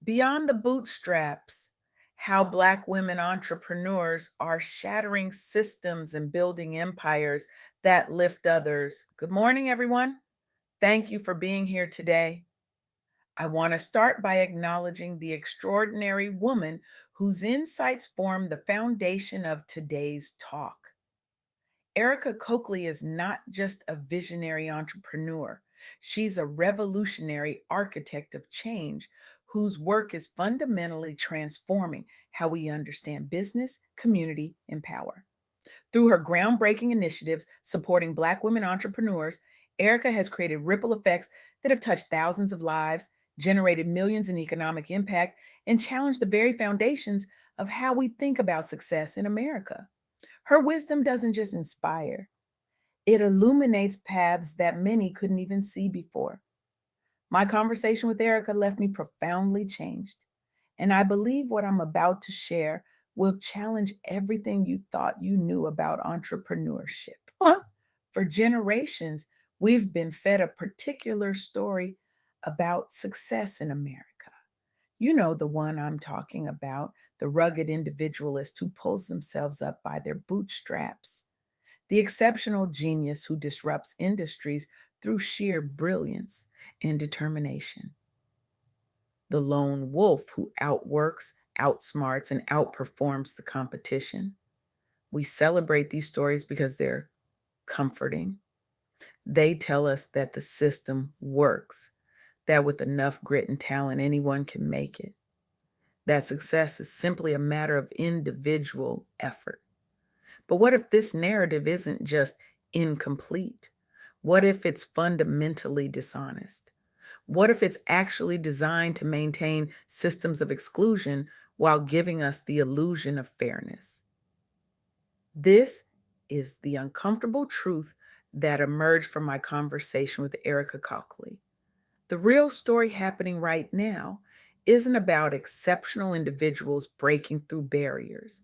Beyond the bootstraps, how Black women entrepreneurs are shattering systems and building empires that lift others. Good morning, everyone. Thank you for being here today. I want to start by acknowledging the extraordinary woman whose insights form the foundation of today's talk. Erica Cokley is not just a visionary entrepreneur. She's a revolutionary architect of change whose work is fundamentally transforming how we understand business, community, and power. Through her groundbreaking initiatives supporting Black women entrepreneurs, Erica has created ripple effects that have touched thousands of lives, generated millions in economic impact, and challenged the very foundations of how we think about success in America. Her wisdom doesn't just inspire, it illuminates paths that many couldn't even see before. My conversation with Erica left me profoundly changed, and I believe what I'm about to share will challenge everything you thought you knew about entrepreneurship. For generations, we've been fed a particular story about success in America. You know the one I'm talking about, the rugged individualist who pulls themselves up by their bootstraps, the exceptional genius who disrupts industries through sheer brilliance and determination, the lone wolf who outworks, outsmarts, and outperforms the competition. We celebrate these stories because they're comforting. They tell us that the system works, that with enough grit and talent, anyone can make it, that success is simply a matter of individual effort. But what if this narrative isn't just incomplete? What if it's fundamentally dishonest? What if it's actually designed to maintain systems of exclusion while giving us the illusion of fairness? This is the uncomfortable truth that emerged from my conversation with Erica Cokley. The real story happening right now isn't about exceptional individuals breaking through barriers.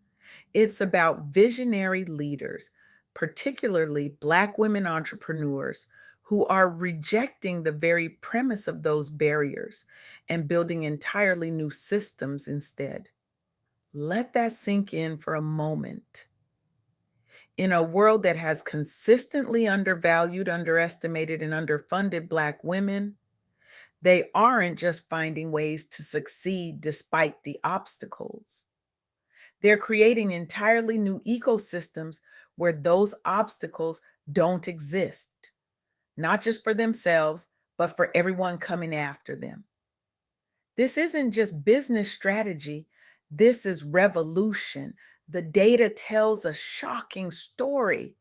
It's about visionary leaders, particularly Black women entrepreneurs, who are rejecting the very premise of those barriers and building entirely new systems instead. Let that sink in for a moment. In a world that has consistently undervalued, underestimated, and underfunded Black women, they aren't just finding ways to succeed despite the obstacles. They're creating entirely new ecosystems where those obstacles don't exist, not just for themselves, but for everyone coming after them. This isn't just business strategy, this is revolution. The data tells a shocking story.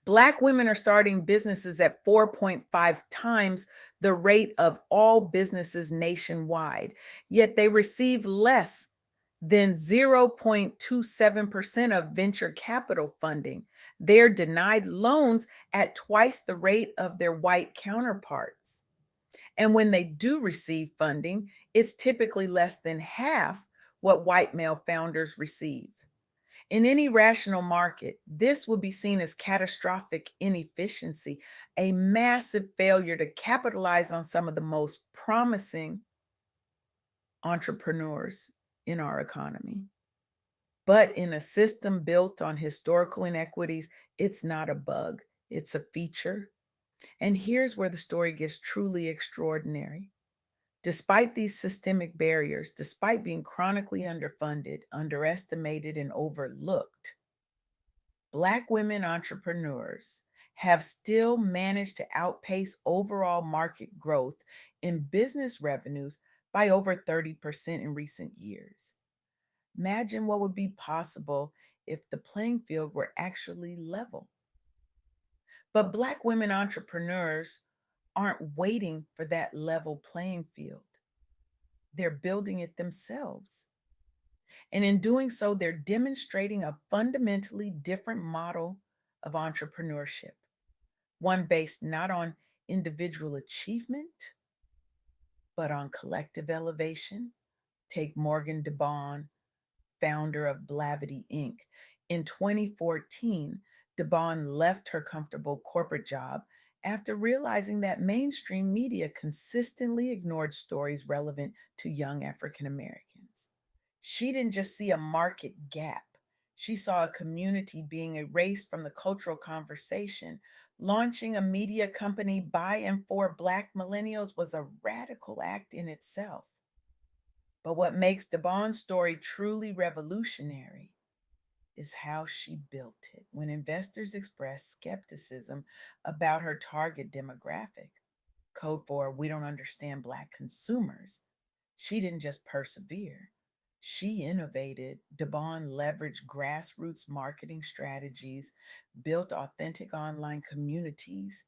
Black women are starting businesses at 4.5 times the rate of all businesses nationwide, yet they receive less than 0.27% of venture capital funding. They're denied loans at twice the rate of their white counterparts. And when they do receive funding, it's typically less than half what white male founders receive. In any rational market, this would be seen as catastrophic inefficiency, a massive failure to capitalize on some of the most promising entrepreneurs in our economy. But in a system built on historical inequities, it's not a bug, it's a feature. And here's where the story gets truly extraordinary. Despite these systemic barriers, despite being chronically underfunded, underestimated, and overlooked, Black women entrepreneurs have still managed to outpace overall market growth in business revenues by over 30% in recent years. Imagine what would be possible if the playing field were actually level. But Black women entrepreneurs aren't waiting for that level playing field, they're building it themselves. And in doing so, they're demonstrating a fundamentally different model of entrepreneurship, one based not on individual achievement, but on collective elevation. Take Morgan DeBaun, founder of Blavity Inc. In 2014, DeBaun left her comfortable corporate job after realizing that mainstream media consistently ignored stories relevant to young African Americans. She didn't just see a market gap, she saw a community being erased from the cultural conversation. Launching a media company by and for Black millennials was a radical act in itself. But what makes Devon's story truly revolutionary is how she built it. When investors expressed skepticism about her target demographic, code for we don't understand Black consumers, she didn't just persevere. She innovated. Devon leveraged grassroots marketing strategies, built authentic online communities,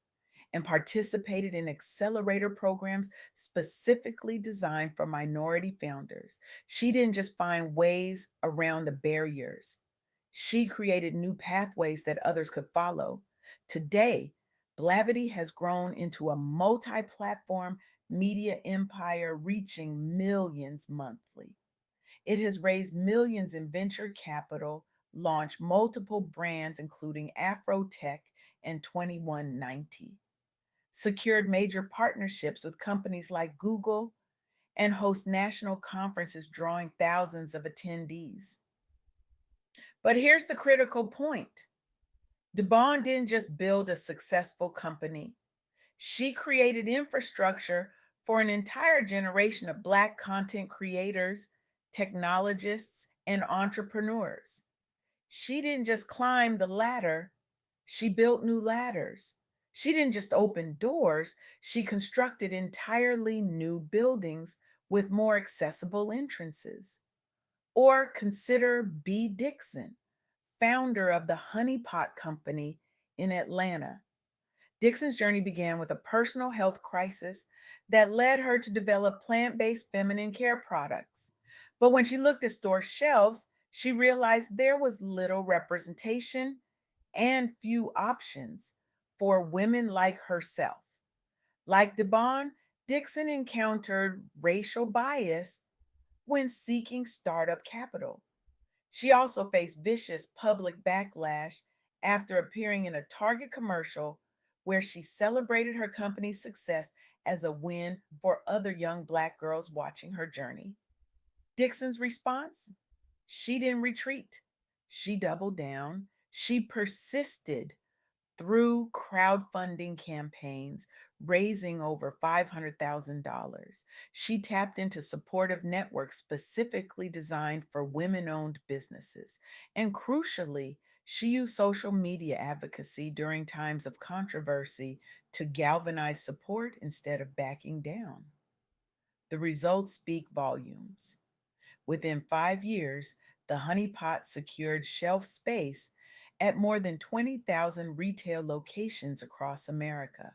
and participated in accelerator programs specifically designed for minority founders. She didn't just find ways around the barriers, she created new pathways that others could follow. Today, Blavity has grown into a multi platform media empire reaching millions monthly. It has raised millions in venture capital, launched multiple brands, including Afro Tech and 2190, secured major partnerships with companies like Google, and hosts national conferences drawing thousands of attendees. But here's the critical point. DeBon didn't just build a successful company. She created infrastructure for an entire generation of Black content creators, technologists, and entrepreneurs. She didn't just climb the ladder, she built new ladders. She didn't just open doors, she constructed entirely new buildings with more accessible entrances. Or consider B. Dixon, founder of the Honey Pot Company in Atlanta. Dixon's journey began with a personal health crisis that led her to develop plant based feminine care products. But when she looked at store shelves, she realized there was little representation and few options for women like herself. Like Devon, Dixon encountered racial bias when seeking startup capital. She also faced vicious public backlash after appearing in a Target commercial where she celebrated her company's success as a win for other young Black girls watching her journey. Dixon's response? She didn't retreat. She doubled down. She persisted through crowdfunding campaigns, raising over $500,000. She tapped into supportive networks specifically designed for women owned businesses. And crucially, she used social media advocacy during times of controversy to galvanize support instead of backing down. The results speak volumes. Within 5 years, the Honey Pot secured shelf space at more than 20,000 retail locations across America.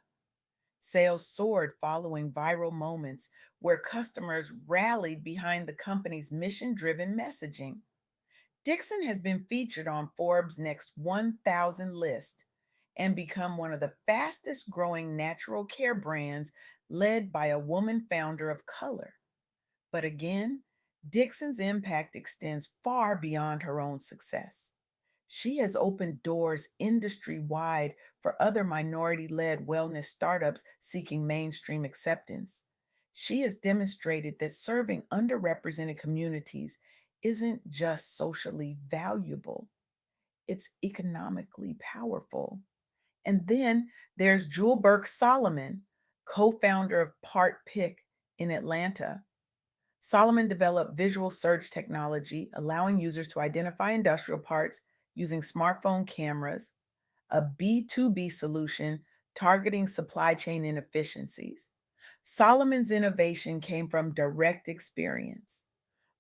Sales soared following viral moments where customers rallied behind the company's mission driven messaging. Dixon has been featured on Forbes' Next 1,000 list and become one of the fastest growing natural care brands led by a woman founder of color. But again, Dixon's impact extends far beyond her own success. She has opened doors industry wide for other minority led wellness startups seeking mainstream acceptance. She has demonstrated that serving underrepresented communities isn't just socially valuable, it's economically powerful. And then there's Jewel Burke Solomon, co founder of Part Pick in Atlanta. Solomon developed visual search technology, allowing users to identify industrial parts using smartphone cameras, a B2B solution targeting supply chain inefficiencies. Solomon's innovation came from direct experience.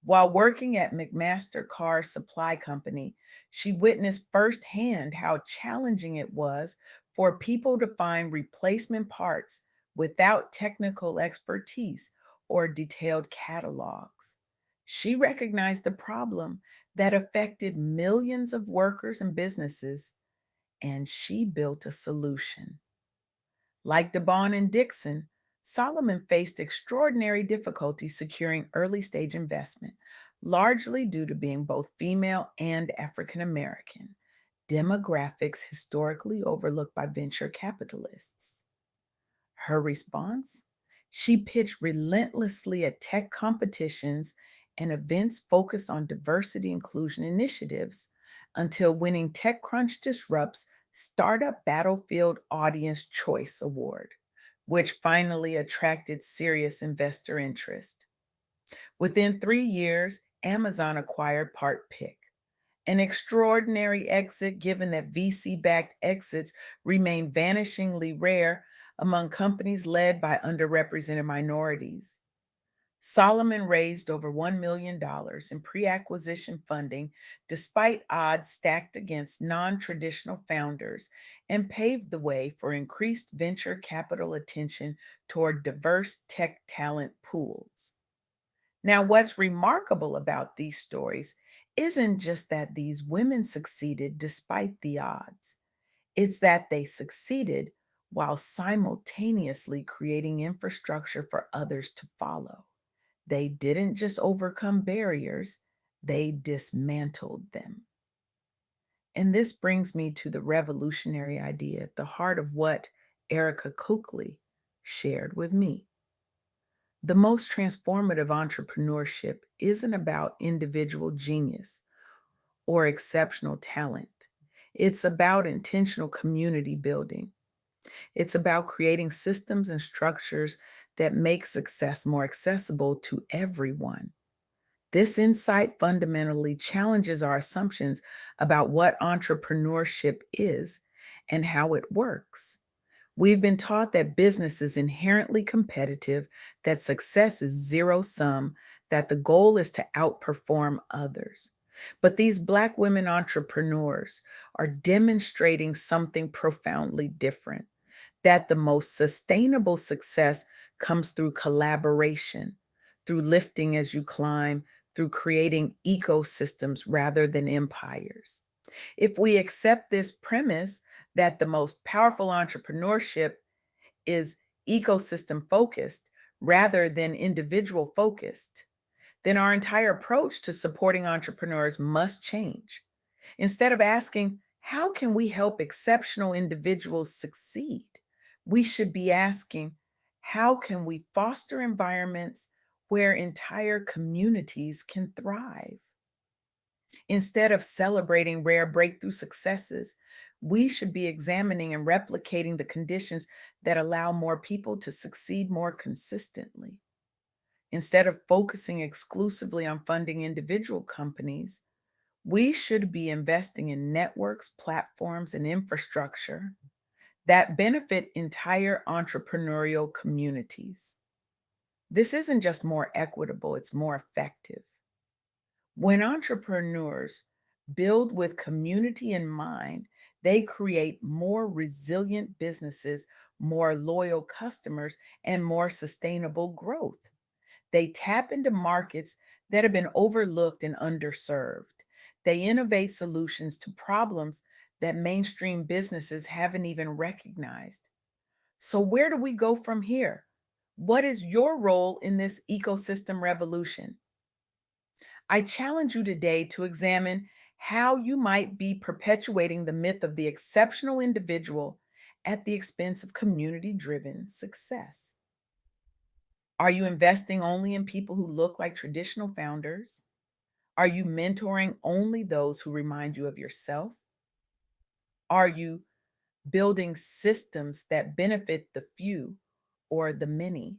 While working at McMaster Car Supply Company, she witnessed firsthand how challenging it was for people to find replacement parts without technical expertise or detailed catalogs. She recognized a problem that affected millions of workers and businesses, and she built a solution. Like DeBon and Dixon, Solomon faced extraordinary difficulty securing early stage investment, largely due to being both female and African American, demographics historically overlooked by venture capitalists. Her response? She pitched relentlessly at tech competitions and events focused on diversity inclusion initiatives until winning TechCrunch Disrupt's Startup Battlefield Audience Choice Award, which finally attracted serious investor interest. Within 3 years, Amazon acquired PartPick, an extraordinary exit given that VC backed exits remain vanishingly rare among companies led by underrepresented minorities. Solomon raised over $1 million in pre acquisition funding despite odds stacked against non traditional founders and paved the way for increased venture capital attention toward diverse tech talent pools. Now, what's remarkable about these stories isn't just that these women succeeded despite the odds, it's that they succeeded while simultaneously creating infrastructure for others to follow. They didn't just overcome barriers, they dismantled them. And this brings me to the revolutionary idea at the heart of what Erica Cokley shared with me. The most transformative entrepreneurship isn't about individual genius or exceptional talent. It's about intentional community building. It's about creating systems and structures that make success more accessible to everyone. This insight fundamentally challenges our assumptions about what entrepreneurship is and how it works. We've been taught that business is inherently competitive, that success is zero sum, that the goal is to outperform others. But these Black women entrepreneurs are demonstrating something profoundly different, that the most sustainable success comes through collaboration, through lifting as you climb, through creating ecosystems rather than empires. If we accept this premise that the most powerful entrepreneurship is ecosystem focused rather than individual focused, then our entire approach to supporting entrepreneurs must change. Instead of asking, how can we help exceptional individuals succeed? We should be asking, how can we foster environments where entire communities can thrive? Instead of celebrating rare breakthrough successes, we should be examining and replicating the conditions that allow more people to succeed more consistently. Instead of focusing exclusively on funding individual companies, we should be investing in networks, platforms, and infrastructure that benefit entire entrepreneurial communities. This isn't just more equitable, it's more effective. When entrepreneurs build with community in mind, they create more resilient businesses, more loyal customers, and more sustainable growth. They tap into markets that have been overlooked and underserved. They innovate solutions to problems that mainstream businesses haven't even recognized. So, where do we go from here? What is your role in this ecosystem revolution? I challenge you today to examine how you might be perpetuating the myth of the exceptional individual at the expense of community driven success. Are you investing only in people who look like traditional founders? Are you mentoring only those who remind you of yourself? Are you building systems that benefit the few or the many?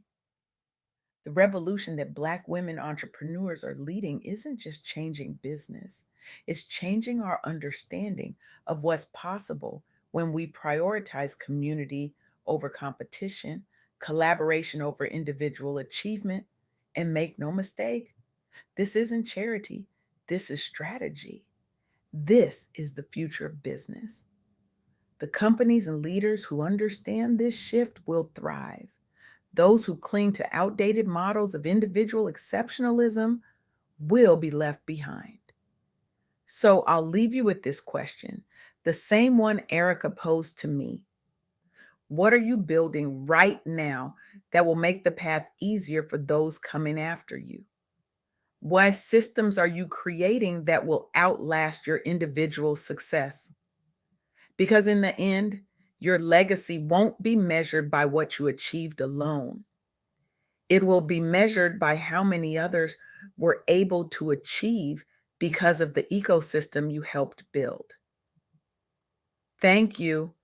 The revolution that Black women entrepreneurs are leading isn't just changing business, it's changing our understanding of what's possible when we prioritize community over competition, collaboration over individual achievement, and make no mistake, this isn't charity, this is strategy. This is the future of business. The companies and leaders who understand this shift will thrive. Those who cling to outdated models of individual exceptionalism will be left behind. So I'll leave you with this question, the same one Erica posed to me. What are you building right now that will make the path easier for those coming after you? What systems are you creating that will outlast your individual success? Because in the end, Your legacy won't be measured by what you achieved alone. It will be measured by how many others were able to achieve because of the ecosystem you helped build. Thank you